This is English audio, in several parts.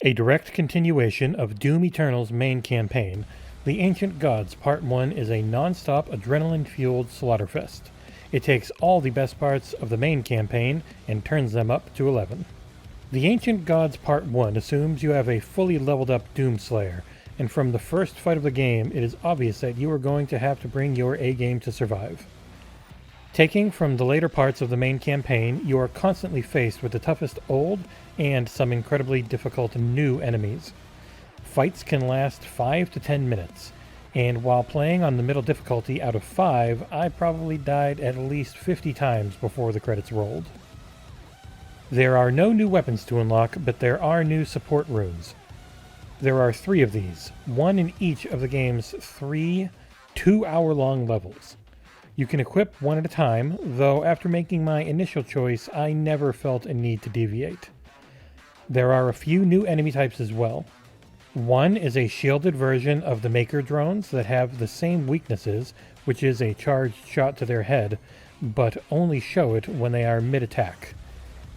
A direct continuation of Doom Eternal's main campaign, The Ancient Gods Part 1 is a non-stop adrenaline-fueled slaughterfest. It takes all the best parts of the main campaign and turns them up to 11. The Ancient Gods Part 1 assumes you have a fully leveled up Doomslayer, and from the first fight of the game it is obvious that you are going to have to bring your A-game to survive. Taking from the later parts of the main campaign, you are constantly faced with the toughest old and some incredibly difficult new enemies. Fights can last 5 to 10 minutes, and while playing on the middle difficulty out of 5, I probably died at least 50 times before the credits rolled. There are no new weapons to unlock, but there are new support runes. There are 3 of these, one in each of the game's 3 2-hour-long levels. You can equip one at a time, though after making my initial choice, I never felt a need to deviate. There are a few new enemy types as well. One is a shielded version of the Maker drones that have the same weaknesses, which is a charged shot to their head, but only show it when they are mid-attack.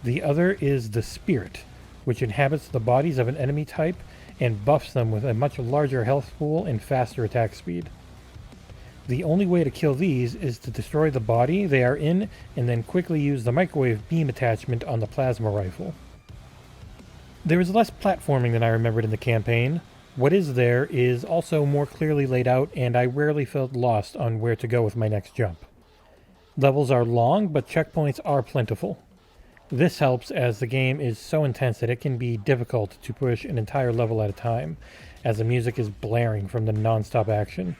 The other is the Spirit, which inhabits the bodies of an enemy type and buffs them with a much larger health pool and faster attack speed. The only way to kill these is to destroy the body they are in and then quickly use the microwave beam attachment on the plasma rifle. There is less platforming than I remembered in the campaign. What is there is also more clearly laid out, and I rarely felt lost on where to go with my next jump. Levels are long, but checkpoints are plentiful. This helps as the game is so intense that it can be difficult to push an entire level at a time, as the music is blaring from the non-stop action.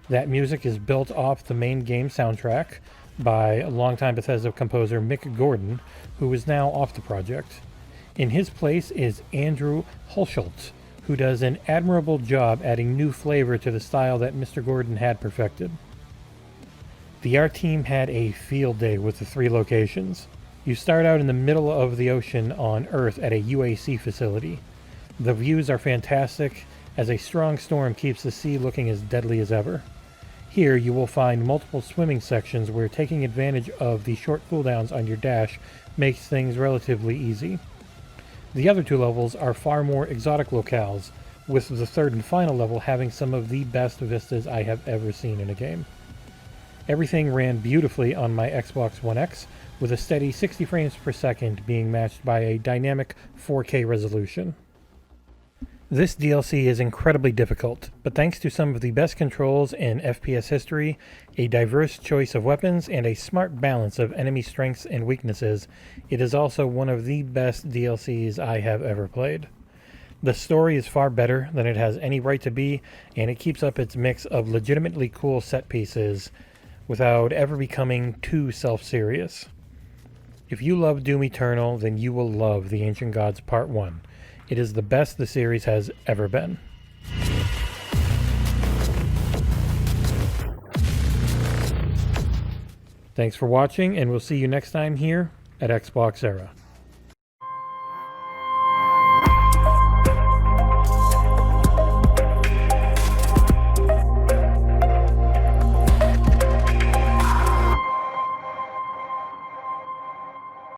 That music is built off the main game soundtrack by longtime Bethesda composer Mick Gordon, who is now off the project. In his place is Andrew Hulshult, who does an admirable job adding new flavor to the style that Mr. Gordon had perfected. The art team had a field day with the 3 locations. You start out in the middle of the ocean on Earth at a UAC facility. The views are fantastic, as a strong storm keeps the sea looking as deadly as ever. Here you will find multiple swimming sections where taking advantage of the short cooldowns on your dash makes things relatively easy. The other 2 levels are far more exotic locales, with the 3rd and final level having some of the best vistas I have ever seen in a game. Everything ran beautifully on my Xbox One X, with a steady 60 frames per second being matched by a dynamic 4K resolution. This DLC is incredibly difficult, but thanks to some of the best controls in FPS history, a diverse choice of weapons, and a smart balance of enemy strengths and weaknesses, it is also one of the best DLCs I have ever played. The story is far better than it has any right to be, and it keeps up its mix of legitimately cool set pieces without ever becoming too self-serious. If you love Doom Eternal, then you will love The Ancient Gods Part 1. It is the best the series has ever been. Thanks for watching, and we'll see you next time here at XboxEra.